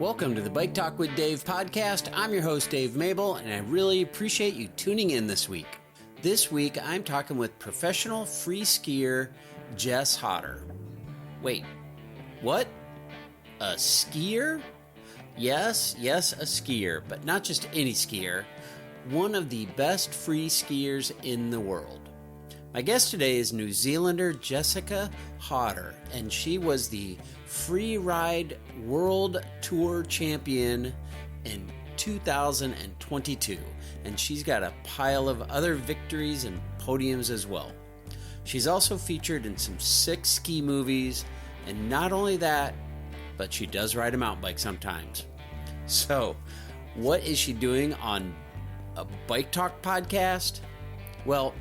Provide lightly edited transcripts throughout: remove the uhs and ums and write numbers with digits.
Welcome to the Bike Talk with Dave podcast. I'm your host, Dave Mabel, and I really appreciate you tuning in this week. This week, I'm talking with professional free skier Jess Hotter. Wait, what? A skier? Yes, a skier, but not just any skier. One of the best free skiers in the world. My guest today is New Zealander Jessica Hotter, and she was the Freeride World Tour champion in 2022, and she's got a pile of other victories and podiums as well. She's also featured in some sick ski movies, and not only that, but she does ride a mountain bike sometimes. So, what is she doing on a Bike Talk podcast? Well,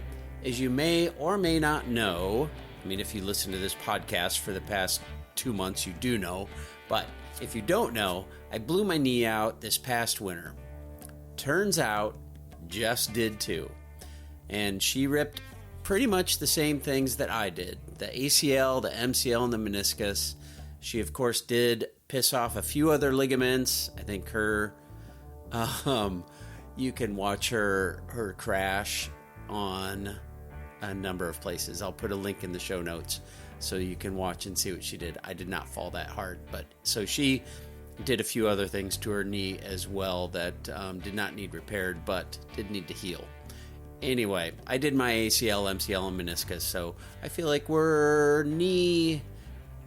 as you may or may not know, if you listen to this podcast for the past 2 months, you do know, but if you don't know, I blew my knee out this past winter. Turns out, Jess did too. And she ripped pretty much the same things that I did. The ACL, the MCL, and the meniscus. She, of course, did piss off a few other ligaments. I think you can watch her crash on a number of places. I'll put a link in the show notes so you can watch and see what she did. I did not fall that hard, but so she did a few other things to her knee as well that did not need repaired, but did need to heal. Anyway, I did my ACL, MCL, and meniscus, so I feel like we're knee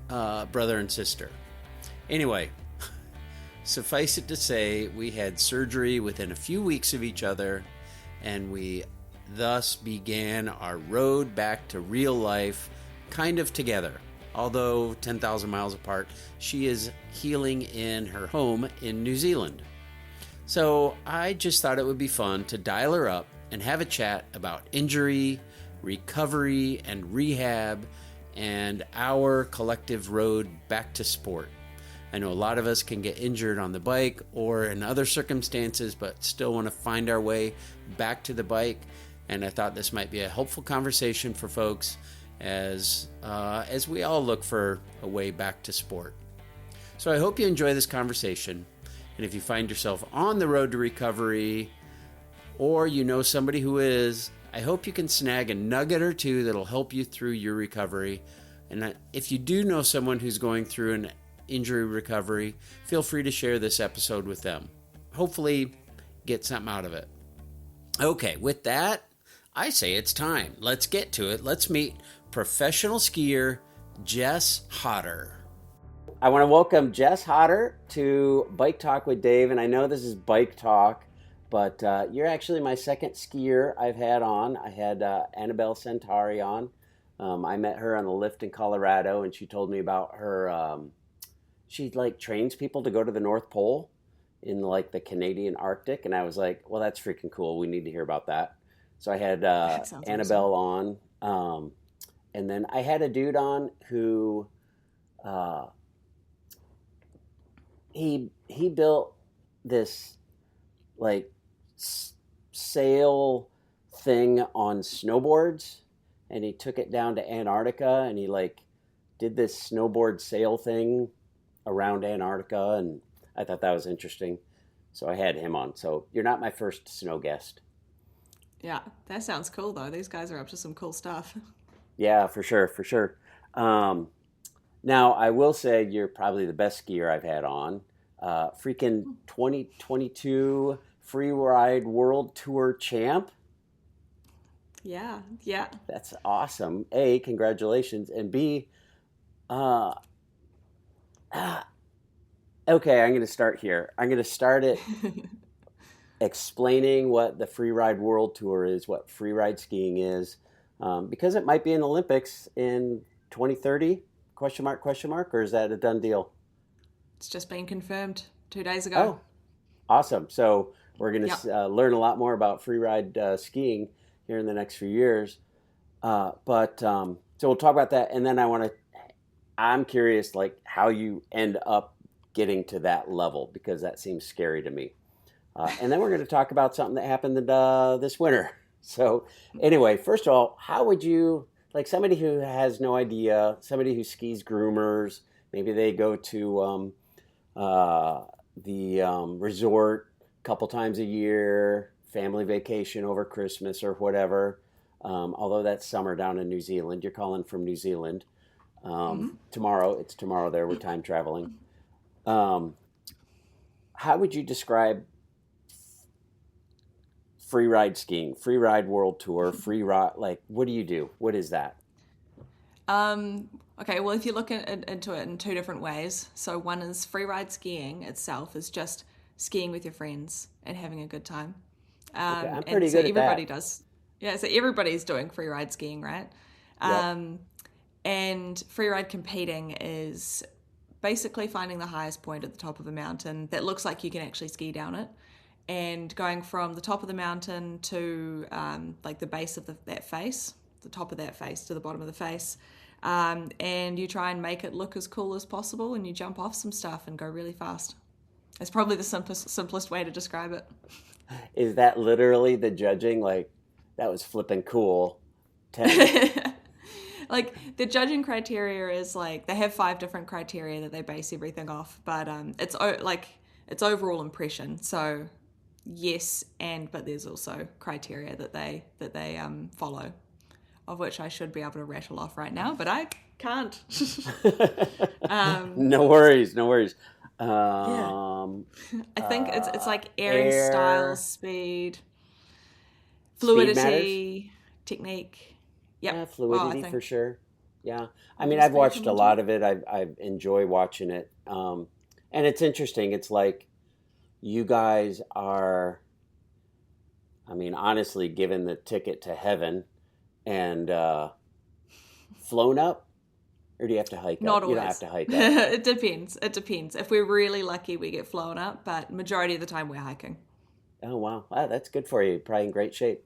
brother and sister. Anyway, suffice it to say, we had surgery within a few weeks of each other, and we thus began our road back to real life, kind of together. Although 10,000 miles apart, she is healing in her home in New Zealand. So I just thought it would be fun to dial her up and have a chat about injury, recovery, and rehab, and our collective road back to sport. I know a lot of us can get injured on the bike or in other circumstances, but still want to find our way back to the bike. And I thought this might be a helpful conversation for folks as we all look for a way back to sport. So I hope you enjoy this conversation. And if you find yourself on the road to recovery, or you know somebody who is, I hope you can snag a nugget or two that'll help you through your recovery. And if you do know someone who's going through an injury recovery, feel free to share this episode with them. Hopefully get something out of it. Okay, with that, I say it's time. Let's get to it. Let's meet professional skier Jess Hotter. I want to welcome Jess Hotter to Bike Talk with Dave, and I know this is Bike Talk, but you're actually my second skier I've had on. I had Annabelle Centauri on. I met her on the lift in Colorado, and she told me about her. She trains people to go to the North Pole in the Canadian Arctic, and I was like, well, that's freaking cool. We need to hear about that. So I had Annabelle on, and then I had a dude on who he built this sail thing on snowboards, and he took it down to Antarctica, and he did this snowboard sail thing around Antarctica, and I thought that was interesting. So I had him on. So you're not my first snow guest. Yeah, that sounds cool, though. These guys are up to some cool stuff. Yeah, for sure. Now, I will say you're probably the best skier I've had on. Freaking 2022 Freeride World Tour champ. Yeah. That's awesome. A, congratulations. And B, okay, I'm going to start here. I'm going to start it explaining what the Freeride World Tour is, what freeride skiing is, because it might be in the Olympics in 2030, question mark, or is that a done deal? It's just been confirmed 2 days ago. Oh, awesome. So we're going to learn a lot more about freeride skiing here in the next few years. So we'll talk about that. And then I'm curious, how you end up getting to that level, because that seems scary to me. And then we're going to talk about something that happened this winter. So anyway, first of all, how would you, somebody who has no idea, somebody who skis groomers, maybe they go to resort a couple times a year, family vacation over Christmas or whatever. Although that's summer down in New Zealand, you're calling from New Zealand. Tomorrow, it's tomorrow there. We're time traveling. Um, how would you describe freeride skiing, freeride world tour, free ride? Like, what do you do? What is that? Okay, well, if you look into it in two different ways. So one is freeride skiing itself is just skiing with your friends and having a good time. Okay, I'm And pretty so good at everybody that. does. Yeah, so everybody's doing freeride skiing, right? Yep. Um, and freeride competing is basically finding the highest point at the top of a mountain that looks like you can actually ski down it, and going from the top of the mountain to like the base of that face, the top of that face to the bottom of the face, and you try and make it look as cool as possible, and you jump off some stuff and go really fast. It's probably the simplest way to describe it. Is that literally the judging? Like, that was flipping cool. 10. Like the judging criteria is like they have five different criteria that they base everything off, but like it's overall impression. So yes, but there's also criteria that they follow, of which I should be able to rattle off right now, but I can't. um, No worries, no worries. yeah, Um, I think it's like airing, style, Air speed, speed matters. fluidity, technique. Yep. Yeah, Well, I fluidity for think sure. Yeah, I mean, will I've speed watched come a into lot it. of it. I enjoy watching it, and it's interesting. It's like you guys are. I mean, honestly, given the ticket to heaven and flown up, or do you have to hike up? Not You don't have always. to hike up. It depends. It depends. If we're really lucky, we get flown up, but majority of the time we're hiking. Oh wow, wow, that's good for you. Probably in great shape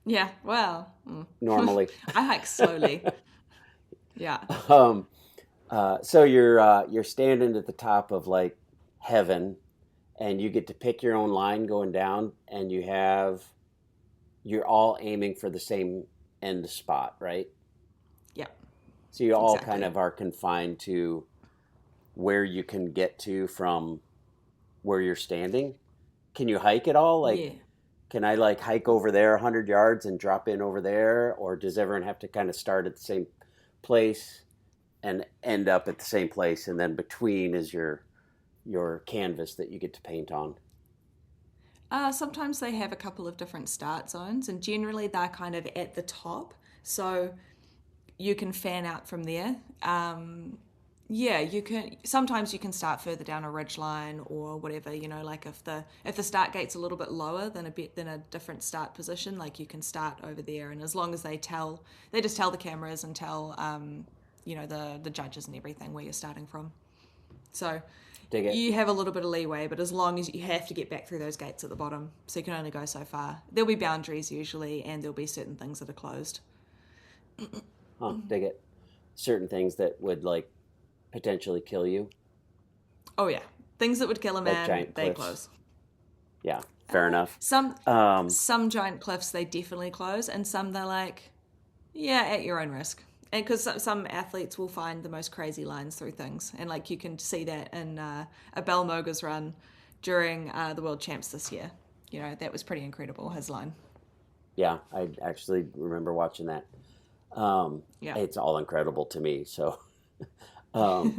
Yeah, well, normally. I hike slowly. Yeah. Um, so you're standing at the top of like heaven, and you get to pick your own line going down, and you're all aiming for the same end spot, right? Yeah, So you all kind exactly. of are confined to where you can get to from where you're standing. Can you hike at all? Like, Yeah. can I like hike over there 100 yards and drop in over there, or does everyone have to kind of start at the same place and end up at the same place, and then between is your canvas that you get to paint on? Sometimes they have a couple of different start zones, and generally they're kind of at the top, so you can fan out from there. Yeah, you can. Sometimes you can start further down a ridge line or whatever. Like if the start gate's a little bit lower than a different start position, like you can start over there. And as long as they just tell the cameras and tell the judges and everything where you're starting from. So Dig it. you have a little bit of leeway, but as long as you have to get back through those gates at the bottom, so you can only go so far. There'll be boundaries usually, and there'll be certain things that are closed. Huh, dig it. Certain things that would like potentially kill you, Oh yeah, things that would kill a like man, giant they cliffs. close. Yeah, fair enough. Some Um, some giant cliffs they definitely close, and some they're like, yeah, at your own risk. And because some athletes will find the most crazy lines through things, and like you can see that in a Bell Moga's run during the World Champs this year. That was pretty incredible. His line, yeah, I actually remember watching that. Um, yeah. it's all incredible to me. So, um,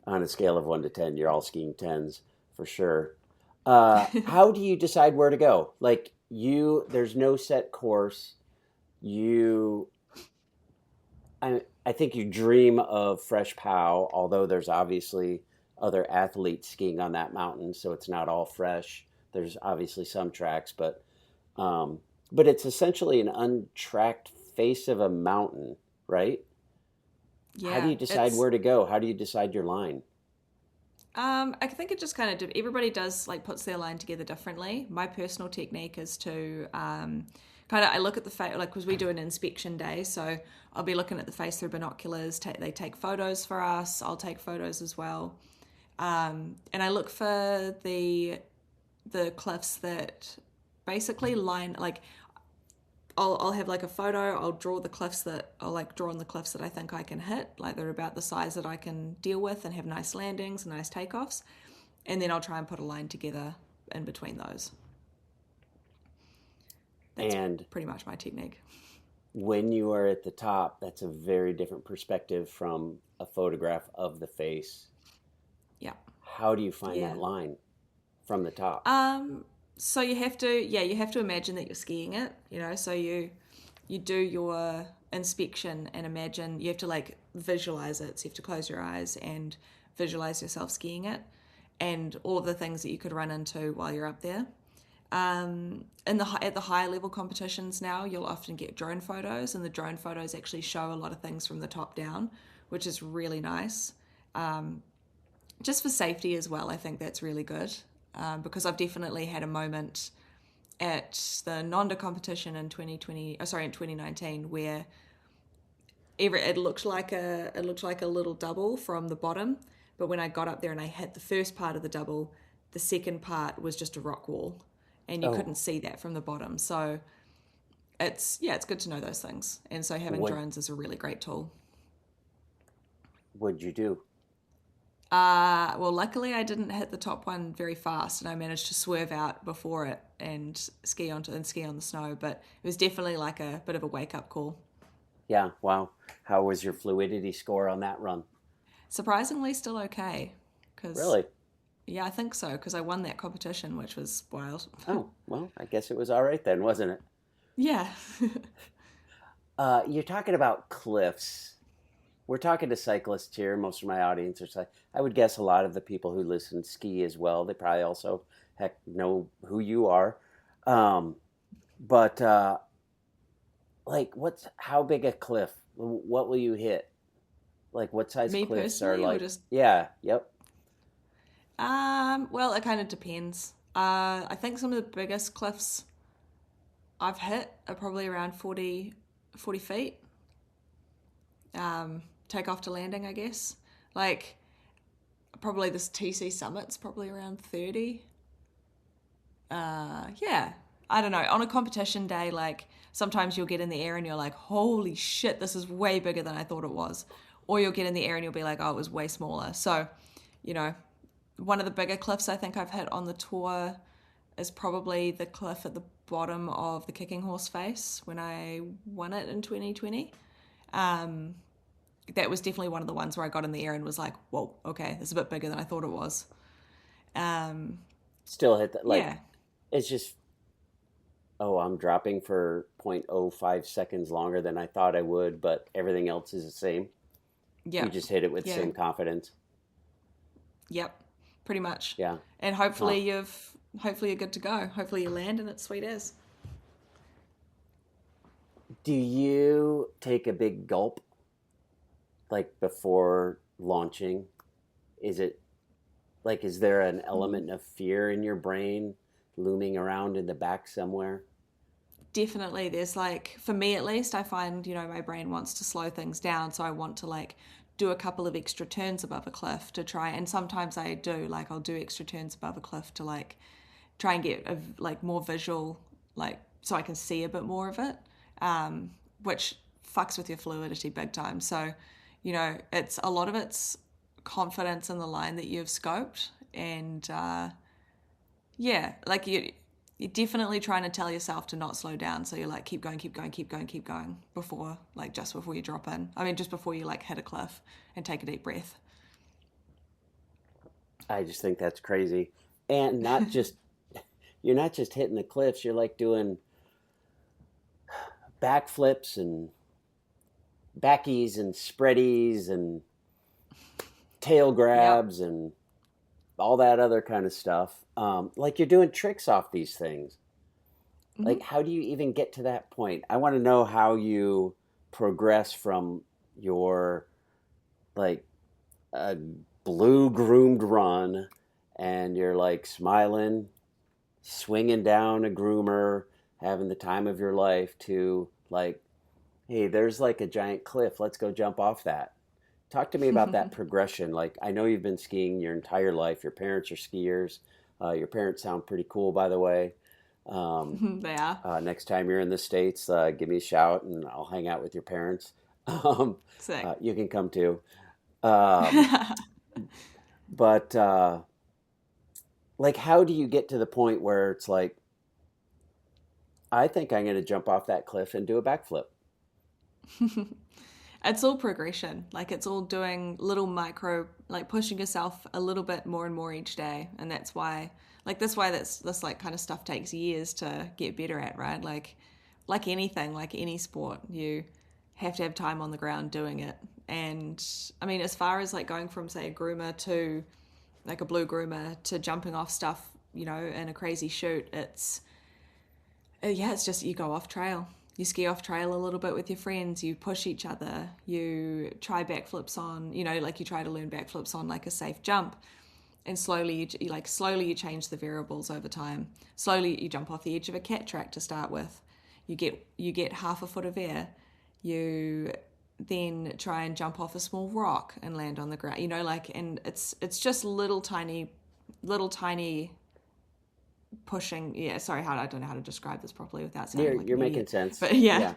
on a scale of 1 to 10, you're all skiing tens for sure. How do you decide where to go? Like there's no set course. You, I think you dream of fresh pow, although there's obviously other athletes skiing on that mountain, so it's not all fresh. There's obviously some tracks, um, but it's essentially an untracked face of a mountain, right? How do Yeah, you decide it's where to go? How do you decide your line? I think it just kind of everybody does like puts their line together differently. My personal technique is to kind of I look at the face like because we do an inspection day, so I'll be looking at the face through binoculars. They take photos for us. I'll take photos as well, and I look for the cliffs that basically line like I'll have like a photo. I'll like draw on the cliffs that I think I can hit. Like they're about the size that I can deal with and have nice landings and nice takeoffs. and then I'll try and put a line together in between those. That's pretty much my technique. When you are at the top, that's a very different perspective from a photograph of the face. Yeah. How do you find that line from the top? So you have to imagine that you're skiing it, so you do your inspection and imagine, you have to like visualize it. So you have to close your eyes and visualize yourself skiing it and all of the things that you could run into while you're up there. At the higher level competitions now, you'll often get drone photos, and the drone photos actually show a lot of things from the top down, which is really nice. Just for safety as well, I think that's really good, because I've definitely had a moment at the Nonda competition in 2019, where it looked like a little double from the bottom, but when I got up there and I hit the first part of the double, the second part was just a rock wall. And you couldn't see that from the bottom. So it's good to know those things. And so having drones is a really great tool. What'd you do? Well, luckily I didn't hit the top one very fast, and I managed to swerve out before it and ski on the snow. But it was definitely like a bit of a wake-up call. Yeah, wow. How was your fluidity score on that run? Surprisingly, still okay. Really? Yeah, I think so, because I won that competition, which was wild. Oh, well, I guess it was all right then, wasn't it? Yeah. You're talking about cliffs. We're talking to cyclists here. Most of my audience are I would guess a lot of the people who listen ski as well. They probably also know who you are. But how big a cliff? What will you hit? Like what size cliffs are like? Yeah, yep. Well, it kind of depends. I think some of the biggest cliffs I've hit are probably around 40 feet. Take off to landing, I guess. Like, probably this TC Summit's probably around 30. Yeah, I don't know. On a competition day, like, sometimes you'll get in the air and you're like, holy shit, this is way bigger than I thought it was. Or you'll get in the air and you'll be like, oh, it was way smaller. So, one of the bigger cliffs I think I've hit on the tour is probably the cliff at the bottom of the Kicking Horse Face when I won it in 2020. That was definitely one of the ones where I got in the air and was like, whoa, okay, this is a bit bigger than I thought it was. Still hit that, like, it's just, I'm dropping for 0.05 seconds longer than I thought I would, but everything else is the same. Yeah. You just hit it with the same confidence. Yep. Pretty much. Yeah. And hopefully you're good to go. Hopefully you land and it's sweet as. Do you take a big gulp like before launching? Is there an element of fear in your brain looming around in the back somewhere? Definitely. There's for me at least, I find, my brain wants to slow things down. So I want to do a couple of extra turns above a cliff to try, and sometimes I do, I'll do extra turns above a cliff to try and get a more visual, so I can see a bit more of it, which fucks with your fluidity big time. So, it's a lot of it's confidence in the line that you've scoped, and you're definitely trying to tell yourself to not slow down. So you're keep going before, just before you drop in. I mean, just before you hit a cliff and take a deep breath. I just think that's crazy. And not just, you're not just hitting the cliffs, you're doing backflips and backies and spreadies and tail grabs and all that other kind of stuff. You're doing tricks off these things. Mm-hmm. How do you even get to that point? I want to know how you progress from your a blue groomed run and you're smiling, swinging down a groomer, having the time of your life to hey, there's a giant cliff. Let's go jump off that. Talk to me about that progression. I know you've been skiing your entire life. Your parents are skiers. Your parents sound pretty cool, by the way. They are. Next time you're in the States, give me a shout and I'll hang out with your parents. Sick. You can come too. But Like, how do you get to the point where it's like, I think I'm going to jump off that cliff and do a backflip? It's all progression. Like it's all doing little micro, like pushing yourself a little bit more and more each day. And that's why, this like kind of stuff takes years to get better at, right? Like anything, like any sport, you have to have time on the ground doing it. And I mean, as far as like going from say a groomer to like a blue groomer to jumping off stuff, in a crazy shoot, it's just you go off trail. You ski off trail a little bit with your friends. You push each other. You try backflips on, like you try to learn backflips on like a safe jump, and slowly you change the variables over time. Slowly you jump off the edge of a cat track to start with. You get half a foot of air. You then try and jump off a small rock and land on the ground. And it's just little tiny pushing. Yeah, sorry, I don't know how to describe this properly without sounding like you're an making idiot. sense. But yeah.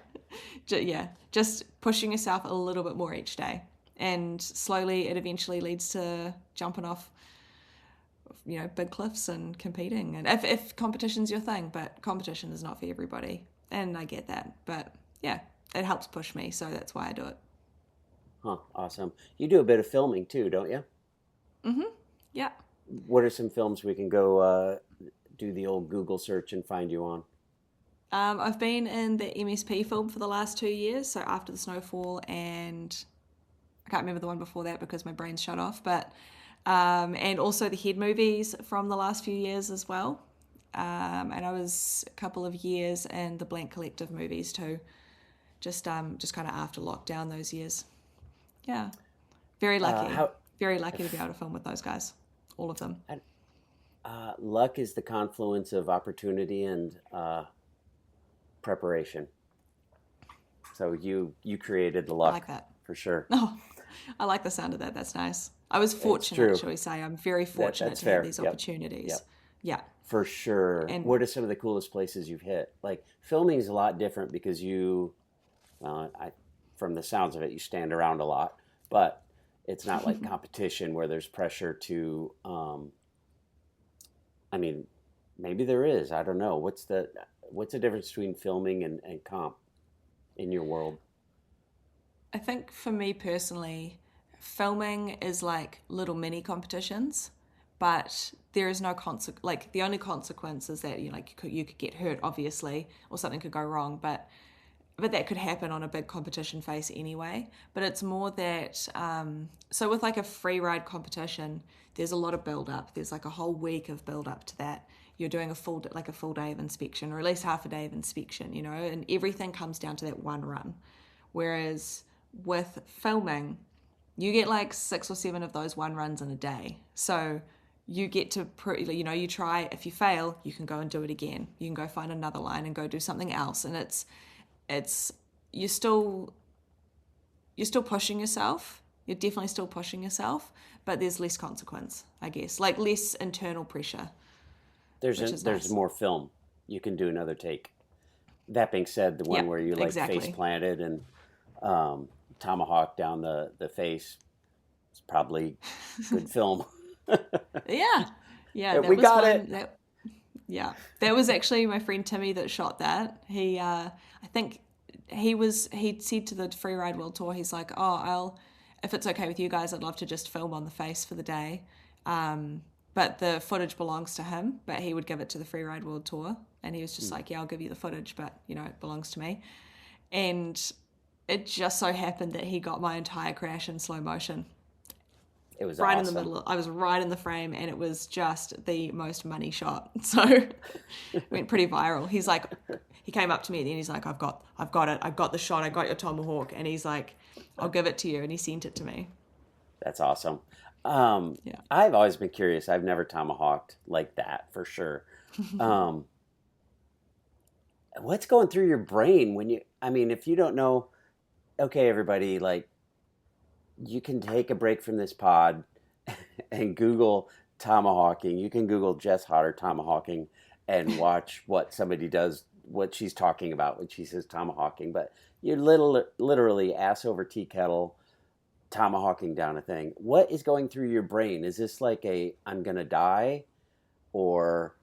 Just pushing yourself a little bit more each day, and slowly it eventually leads to jumping off, big cliffs and competing. And if competition's your thing, but competition is not for everybody, and I get that. But yeah, it helps push me, so that's why I do it. Huh, awesome. You do a bit of filming too, don't you? Mm-hmm. Yeah. What are some films we can go do the old Google search and find you on? I've been in the MSP film for the last 2 years, so After the Snowfall, and I can't remember the one before that because my brain's shut off, but and also the Head movies from the last few years as well. And I was a couple of years in the Blank Collective movies too, just kind of after lockdown those years. Yeah, very lucky. Very lucky to be able to film with those guys, all of them. Luck is the confluence of opportunity and preparation. So you created the luck. I like that. For sure. Oh, I like the sound of that. That's nice. I was fortunate, shall we say. I'm very fortunate to have these opportunities. Yep. Yeah. For sure. And what are some of the coolest places you've hit? Like, filming is a lot different because from the sounds of it, you stand around a lot, but it's not like competition where there's pressure to, maybe there is, I don't know. What's the difference between filming and comp in your world? I think for me personally, filming is like little mini competitions, but there is no the only consequence is that you could get hurt, obviously, or something could go wrong, but that could happen on a big competition face anyway. But it's more that so with like a free ride competition, there's a lot of build up. There's like a whole week of build up to that. You're doing a full day of inspection, or at least half a day of inspection, and everything comes down to that one run. Whereas with filming, you get like 6 or 7 of those one runs in a day. So you get to, you try, if you fail, you can go and do it again. You can go find another line and go do something else. And you're still pushing yourself. You're definitely still pushing yourself, but there's less consequence, I guess, like less internal pressure. There's nice. More film. You can do another take. That being said, the one where you face planted and tomahawk down the face, it's probably good film. Yeah. We got it. That was actually my friend Timmy that shot that. He, I think he'd said to the Freeride World Tour, he's like, if it's okay with you guys, I'd love to just film on the face for the day. But the footage belongs to him, but he would give it to the Freeride World Tour. And he was just like, I'll give you the footage, but it belongs to me. And it just so happened that he got my entire crash in slow motion. It was right awesome. In the middle. I was right in the frame, and it was just the most money shot. So it went pretty viral. He's like, he came up to me at the end. He's like, I've got it. I've got the shot. I got your tomahawk. And he's like, I'll give it to you. And he sent it to me. That's awesome. I've always been curious. I've never tomahawked like that, for sure. What's going through your brain when if you don't know, okay, everybody, like, you can take a break from this pod and Google tomahawking. You can Google Jess Hotter tomahawking and watch what somebody does, what she's talking about when she says tomahawking. But you're literally ass over tea kettle tomahawking down a thing. What is going through your brain? Is this like I'm going to die? or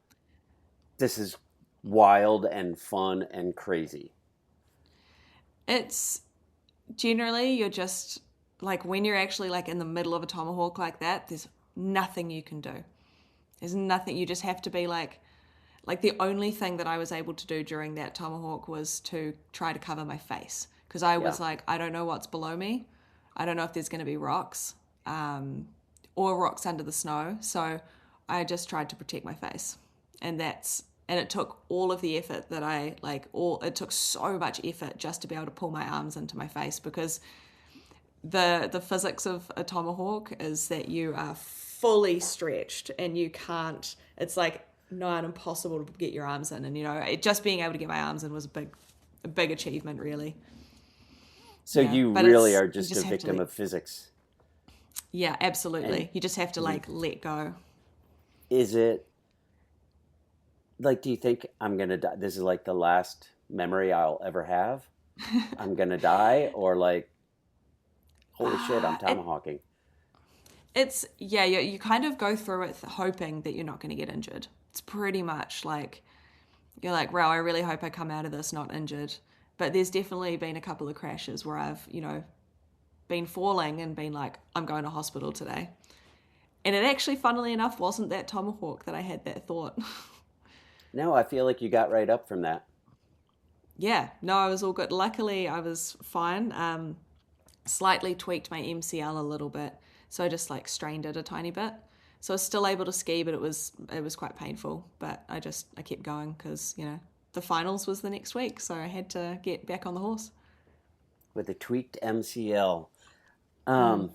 this is wild and fun and crazy? It's generally, you're just like, when you're actually like in the middle of a tomahawk like that, there's nothing you can do. There's nothing. You just have to be like the only thing that I was able to do during that tomahawk was to try to cover my face, because I was Yeah. like, I don't know what's below me. I don't know if there's going to be rocks, or rocks under the snow. So I just tried to protect my face, and it took all of the effort that it took so much effort just to be able to pull my arms into my face, because the physics of a tomahawk is that you are fully stretched and you can't, it's like nigh impossible to get your arms in. And just being able to get my arms in was a big achievement, really. So Yeah, you but really it's are you just just a have to victim of physics. yeah, And absolutely. You just have to you, let go. is it like, do you think I'm going to die? This is like the last memory I'll ever have. I'm going to die, or like, holy shit, I'm It tomahawking. it's yeah, you kind of go through it hoping that you're not going to get injured. It's pretty much like you're like, wow, I really hope I come out of this not injured. But there's definitely been a couple of crashes where I've, been falling and been like, I'm going to hospital today. And it actually, funnily enough, wasn't that tomahawk that I had that thought. No, I feel like you got right up from that. Yeah, no, I was all good. Luckily, I was fine. Slightly tweaked my MCL a little bit, so I just like strained it a tiny bit. So I was still able to ski, but it was quite painful. But I kept going because the finals was the next week, so I had to get back on the horse. With a tweaked MCL. Mm. Um,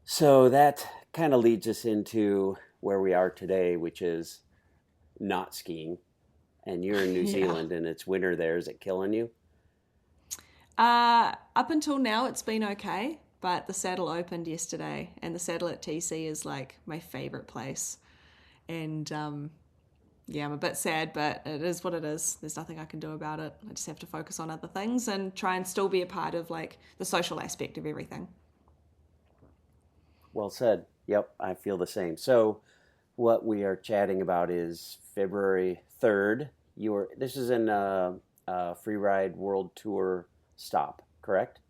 so that kind of leads us into where we are today, which is not skiing. And you're in New Yeah. Zealand and it's winter there. Is it killing you? Up until now, it's been okay, but the saddle opened yesterday, and the saddle at TC is like my favorite place. And yeah, I'm a bit sad, but it is what it is. There's nothing I can do about it. I just have to focus on other things and try and still be a part of like the social aspect of everything. Well said. Yep, I feel the same. So, what we are chatting about is February 3rd. This is in Freeride World Tour stop, correct?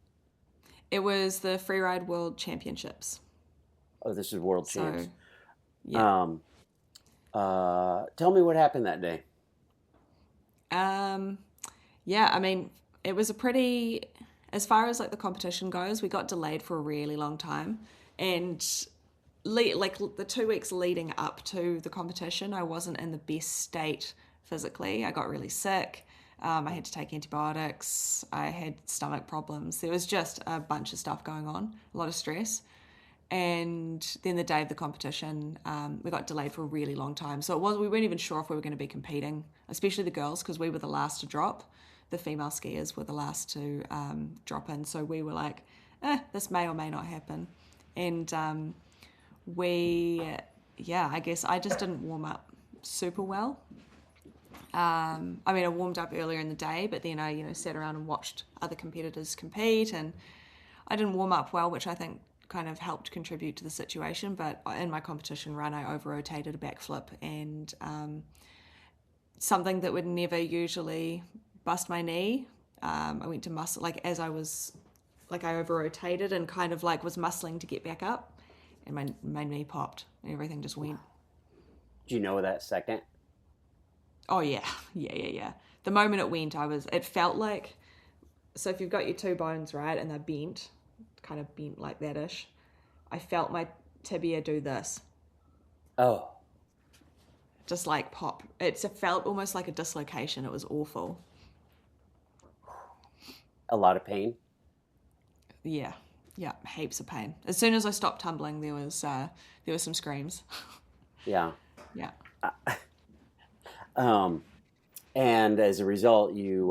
It was the Freeride World Championships. Oh, this is World Champs. So, yeah. Um, Tell me what happened that day. Um, yeah, I mean, it was a pretty, as far as like the competition goes, we got delayed for a really long time. And like the 2 weeks leading up to the competition, I wasn't in the best state physically. I got really sick. I had to take antibiotics. I had stomach problems. There was just a bunch of stuff going on, a lot of stress. And then the day of the competition, we got delayed for a really long time. So we weren't even sure if we were going to be competing, especially the girls, because we were the last to drop. The female skiers were the last to drop in. So we were like, this may or may not happen. And we, yeah, I guess I just didn't warm up super well. I mean, I warmed up earlier in the day, but then I, sat around and watched other competitors compete, and I didn't warm up well, which I think kind of helped contribute to the situation. But in my competition run, I over-rotated a backflip, and something that would never usually bust my knee. I went to muscle, like as I was, like I over-rotated and kind of like was muscling to get back up, and my knee popped, and everything just went. Do you know that second? Oh yeah, yeah. The moment it went, it felt like, so if you've got your two bones, right, and they're bent, kind of bent like that-ish, I felt my tibia do this, Oh, just like pop. It felt almost like a dislocation. It was awful. a lot of pain. Yeah, yeah, heaps of pain. As soon as I stopped tumbling, there was some screams. Yeah. Yeah. Um, and as a result, you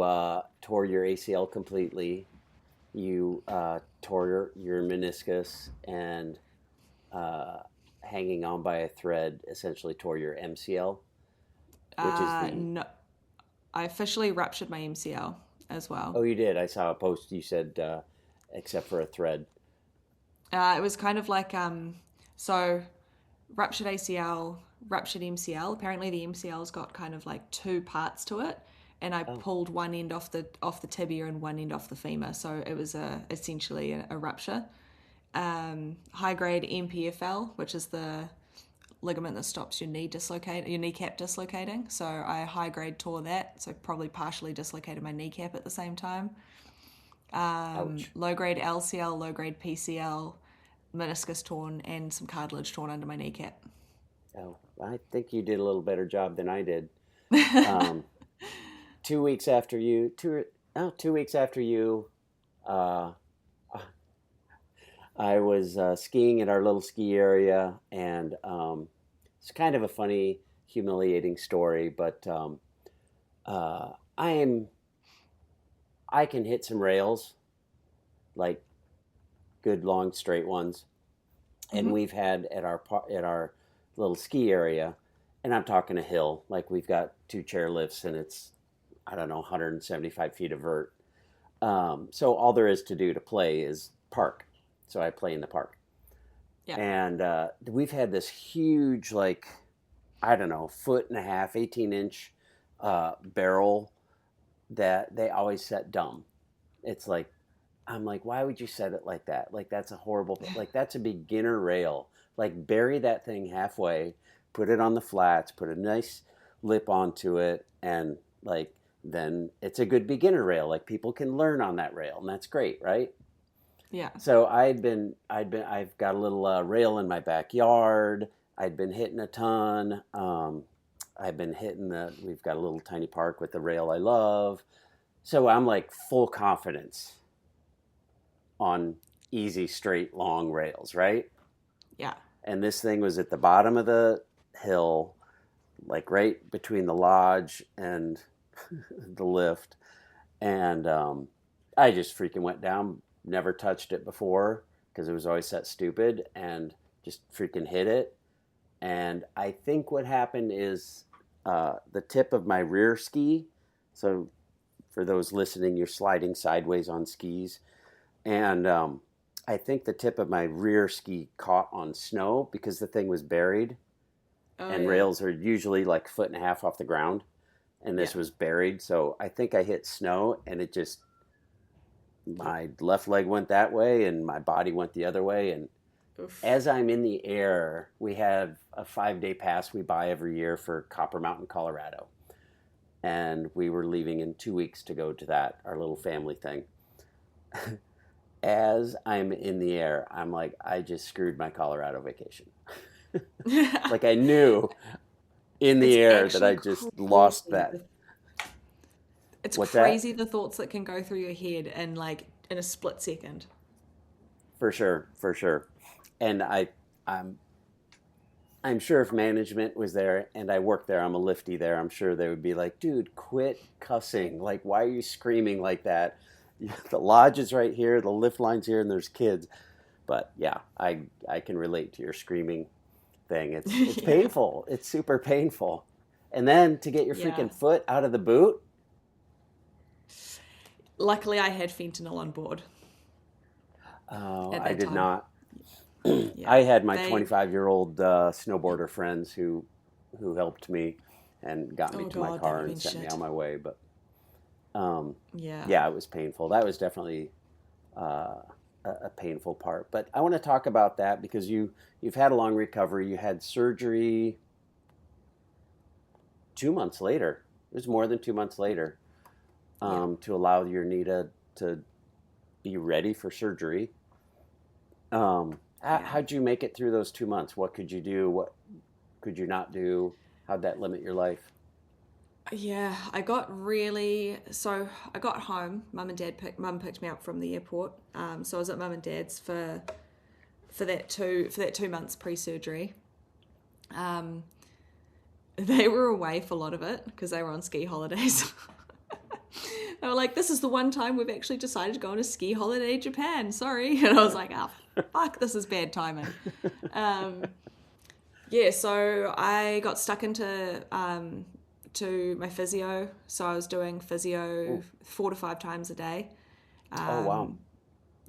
tore your ACL completely. You tore your meniscus, and hanging on by a thread essentially tore your MCL, which is the. No, I officially ruptured my MCL as well. Oh, you did. I saw a post. You said except for a thread. It was kind of like so ruptured ACL, ruptured MCL. Apparently the MCL's got kind of like two parts to it, and I Oh, pulled one end off the tibia and one end off the femur, so it was essentially a rupture. High grade MPFL, which is the ligament that stops your kneecap dislocating. So I high grade tore that, so probably partially dislocated my kneecap at the same time. ouch. Low grade LCL, low grade PCL, meniscus torn, and some cartilage torn under my kneecap. Oh, I think you did a little better job than I did. Um, 2 weeks after you, 2 weeks after you, uh, I was skiing at our little ski area, and it's kind of a funny, humiliating story. But uh, I am I can hit some rails, like good long straight ones, and Mm-hmm. we've had at our little ski area, and I'm talking a hill, like we've got two chair lifts, and it's I don't know 175 feet of vert. So all there is to do to play is park. So I play in the park, Yeah. and we've had this huge, like I don't know, foot and a half, 18-inch barrel that they always set dumb. It's like I'm like, why would you set it like that? Like that's a horrible, like that's a beginner rail. Like bury that thing halfway, put it on the flats, put a nice lip onto it, and like then it's a good beginner rail. Like people can learn on that rail, and that's great, right? Yeah. So I've got a little rail in my backyard. I'd been hitting a ton. I've been hitting we've got a little tiny park with the rail I love. So I'm like full confidence on easy, straight, long rails, right? Yeah. And this thing was at the bottom of the hill, like right between the lodge and the lift. And I just freaking went down, never touched it before because it was always set stupid, and just freaking hit it. And I think what happened is the tip of my rear ski. So for those listening, you're sliding sideways on skis. And I think the tip of my rear ski caught on snow because the thing was buried, Oh and yeah. rails are usually like a foot and a half off the ground, and Yeah. this was buried. So I think I hit snow, and it just my left leg went that way, and my body went the other way. And Oof. as I'm in the air, we have a 5-day pass we buy every year for Copper Mountain, Colorado, and we were leaving in 2 weeks to go to that our little family thing. As I'm in the air, I'm like, I just screwed my Colorado vacation. Like I knew in the It's air that actually I just lost crazy. that. It's What's that? crazy the thoughts that can go through your head in like in a split second. For sure, for sure. And I'm I'm sure if management was there and I worked there, I'm a lifty there, I'm sure they would be like, dude, quit cussing. Like, why are you screaming like that? The lodge is right here, the lift line's here, and there's kids. But yeah, I can relate to your screaming thing. It's Yeah. painful. It's super painful. And then to get your Yeah. freaking foot out of the boot. Luckily, I had fentanyl on board Oh, at I that did time. not. Yeah. I had my They. 25-year-old snowboarder friends who helped me and got me Oh to my God, that would car have and been sent me shit. on my way. But um, Yeah. yeah, it was painful. That was definitely uh, a painful part. But I want to talk about that because you've had a long recovery. You had surgery 2 months later. It was more than 2 months later Yeah. to allow your knee to be ready for surgery. Yeah. How'd you make it through those 2 months? What could you do? What could you not do? How'd that limit your life? Yeah, I got home. Mum picked me up from the airport. So I was at mum and dad's for that 2 months pre-surgery. Um, they were away for a lot of it because they were on ski holidays. They were like, "This is the one time we've actually decided to go on a ski holiday to Japan. Sorry," and I was like, "Oh, fuck, this is bad timing." Um, yeah, so I got stuck into to my physio. So I was doing physio Ooh. 4 to 5 times a day. Oh wow.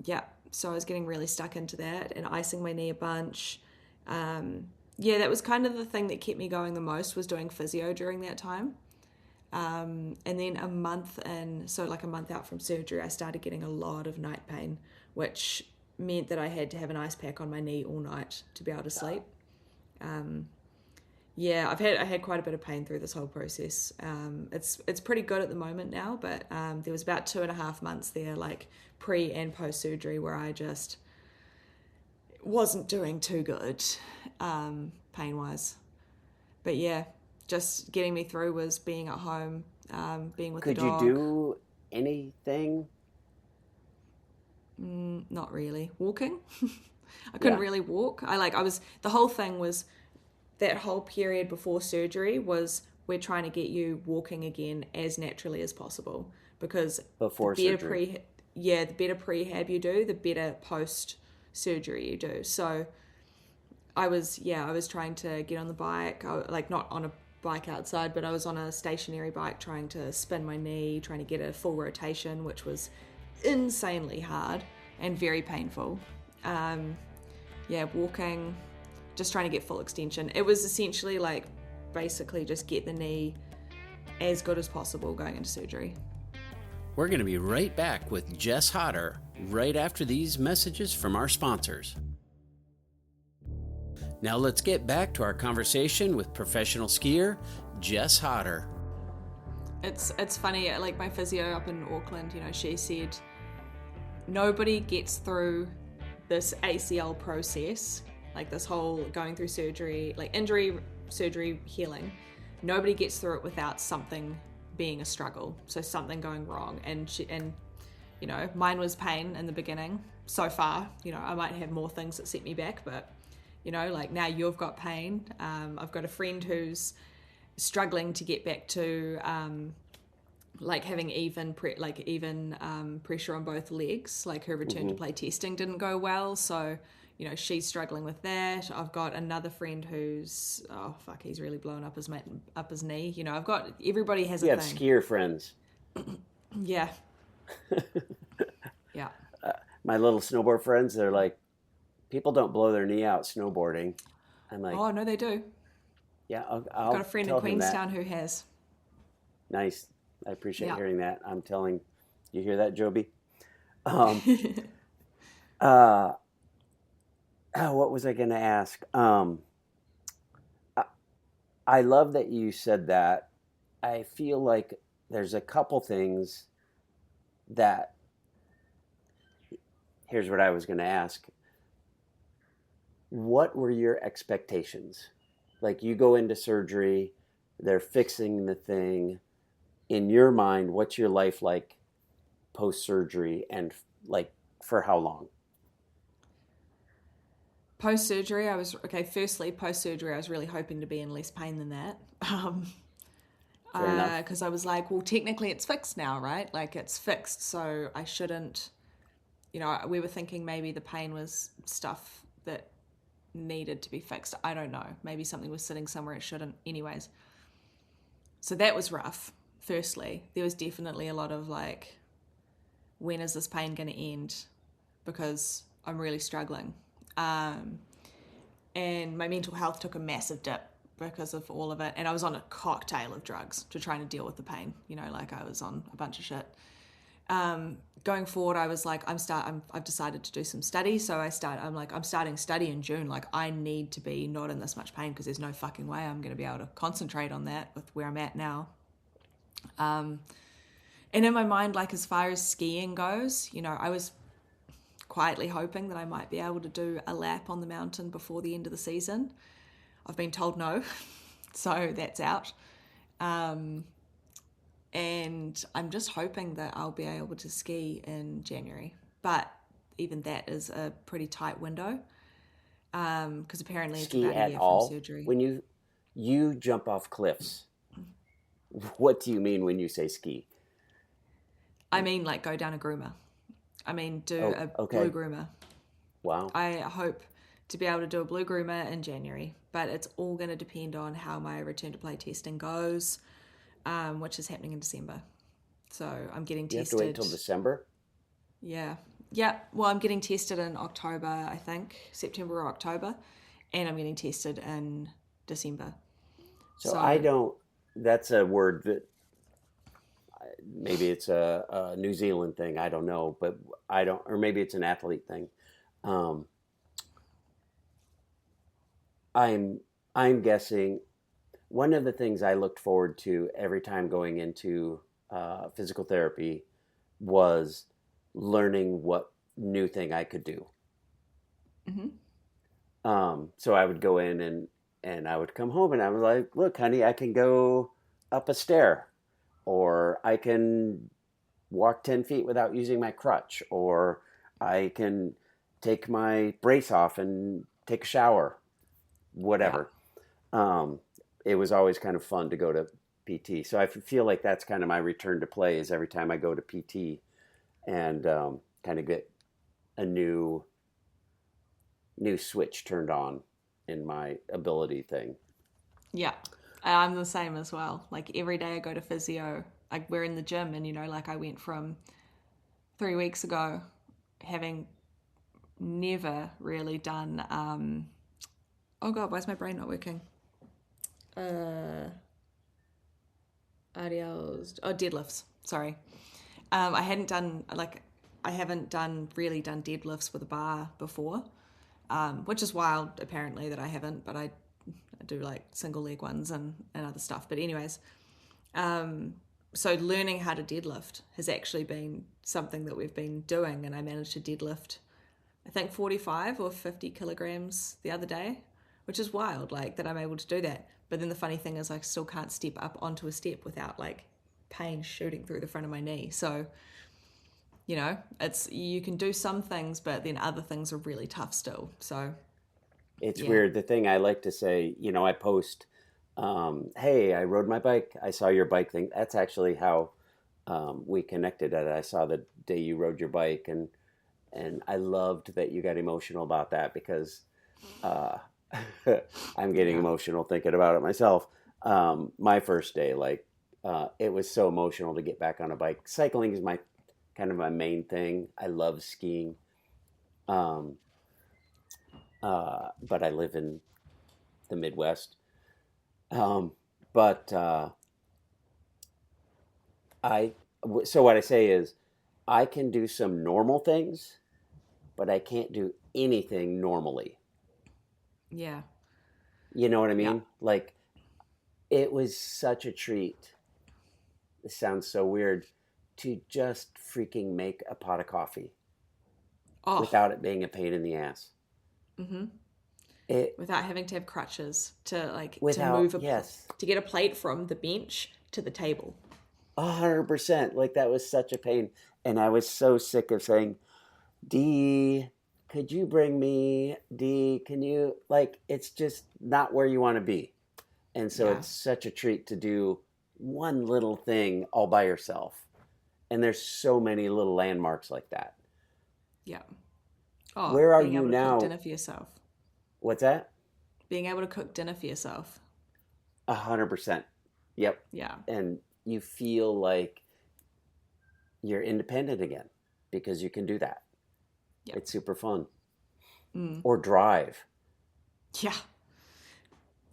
Yeah, so I was getting really stuck into that and icing my knee a bunch. Um, yeah, that was kind of the thing that kept me going the most, was doing physio during that time. And then a month out from surgery, I started getting a lot of night pain, which meant that I had to have an ice pack on my knee all night to be able to sleep. I had quite a bit of pain through this whole process. It's pretty good at the moment now, but there was about 2.5 months there, like pre and post surgery, where I just wasn't doing too good, pain wise. But yeah, just getting me through was being at home, being with the dog. Could you do anything? Not really. Walking. I couldn't really walk. The whole thing was, that whole period before surgery was, we're trying to get you walking again as naturally as possible, because Before surgery. the better prehab you do, the better post surgery you do. So I was trying to get on the bike, not on a bike outside, but I was on a stationary bike trying to spin my knee, trying to get a full rotation, which was insanely hard and very painful. Walking, just trying to get full extension. It was essentially basically just get the knee as good as possible going into surgery. We're going to be right back with Jess Hotter right after these messages from our sponsors. Now let's get back to our conversation with professional skier Jess Hotter. It's funny, like my physio up in Auckland, she said nobody gets through this ACL process, like this whole going through surgery, like injury, surgery, healing. Nobody gets through it without something being a struggle, so something going wrong. And mine was pain in the beginning. So far, I might have more things that set me back, but now you've got pain. I've got a friend who's struggling to get back to having even pressure on both legs. Like her return to play testing didn't go well, so she's struggling with that. I've got another friend who's he's really blown up his knee. I've got, everybody has a thing. You have skier friends. Yeah. Yeah. My little snowboard friends, they're like, people don't blow their knee out snowboarding. I'm like, oh no, they do. Yeah, I've got a friend in Queenstown who has. Nice. I appreciate hearing that. You hear that, Joby? What was I going to ask? I love that you said that. I feel like there's a couple things that, here's what I was going to ask. What were your expectations? Like, you go into surgery, they're fixing the thing. In your mind, what's your life like post-surgery, and for how long? Post-surgery, I was really hoping to be in less pain than that. Because I was like, well, technically it's fixed now, right? Like, it's fixed, so I shouldn't, we were thinking maybe the pain was stuff that needed to be fixed. I don't know. Maybe something was sitting somewhere it shouldn't. Anyways. So that was rough. Firstly, there was definitely a lot of when is this pain going to end? Because I'm really struggling. And my mental health took a massive dip because of all of it. And I was on a cocktail of drugs to try and deal with the pain. I was on a bunch of shit. Going forward, I was like, I've decided to do some study. So I'm starting study in June. Like, I need to be not in this much pain, because there's no fucking way I'm going to be able to concentrate on that with where I'm at now. And in my mind, as far as skiing goes, I was quietly hoping that I might be able to do a lap on the mountain before the end of the season. I've been told no, so that's out. And I'm just hoping that I'll be able to ski in January. But even that is a pretty tight window, because apparently it's about a year from surgery. When you jump off cliffs, what do you mean when you say ski? I mean, go down a groomer. I mean, do a blue groomer. Wow. I hope to be able to do a blue groomer in January, but it's all going to depend on how my return to play testing goes, which is happening in December. So I'm getting tested. You have to wait till December? Yeah. Well, I'm getting tested in October, I think, September or October. and I'm getting tested in December. So that's a word that maybe it's a New Zealand thing. I don't know, but or maybe it's an athlete thing. Um, I'm guessing one of the things I looked forward to every time going into physical therapy was learning what new thing I could do. So I would go in and I would come home and I was like, look, honey, I can go up a stair, or I can walk 10 feet without using my crutch, or I can take my brace off and take a shower, whatever. It was always kind of fun to go to PT. So I feel like that's kind of my return to play, is every time I go to PT and kind of get a new switch turned on in my ability thing. Yeah, I'm the same as well. Like every day I go to physio, like we're in the gym, and like I went from 3 weeks ago having never really done oh god, why is my brain not working? Deadlifts. Sorry. I haven't done really done deadlifts with a bar before, which is wild apparently that I haven't, but I do like single leg ones and other stuff. But anyways, so learning how to deadlift has actually been something that we've been doing, and I managed to deadlift I think 45 or 50 kilograms the other day, which is wild, like that I'm able to do that. But then the funny thing is I still can't step up onto a step without like pain shooting through the front of my knee. So, you can do some things, but then other things are really tough still. So it's weird. The thing I like to say, I post, hey, I rode my bike. I saw your bike thing. That's actually how we connected. I saw the day you rode your bike, and I loved that you got emotional about that, because I'm getting emotional thinking about it myself. My first day, it was so emotional to get back on a bike. Cycling is my main thing. I love skiing. But I live in the Midwest. So what I say is, I can do some normal things, but I can't do anything normally. Yeah. You know what I mean? Yeah. Like, it was such a treat. This sounds so weird, to just freaking make a pot of coffee without it being a pain in the ass. Mm-hmm. Without having to have crutches to to get a plate from the bench to the table. 100%. Like, that was such a pain. And I was so sick of saying, D, could you bring me? D, can you? Like, it's just not where you want to be. And so it's such a treat to do one little thing all by yourself. And there's so many little landmarks like that. Yeah. Where are you now? Being able to cook dinner for yourself. What's that? Being able to cook dinner for yourself. 100%. Yep. Yeah. And you feel like you're independent again because you can do that. Yep. It's super fun. Or drive. Yeah.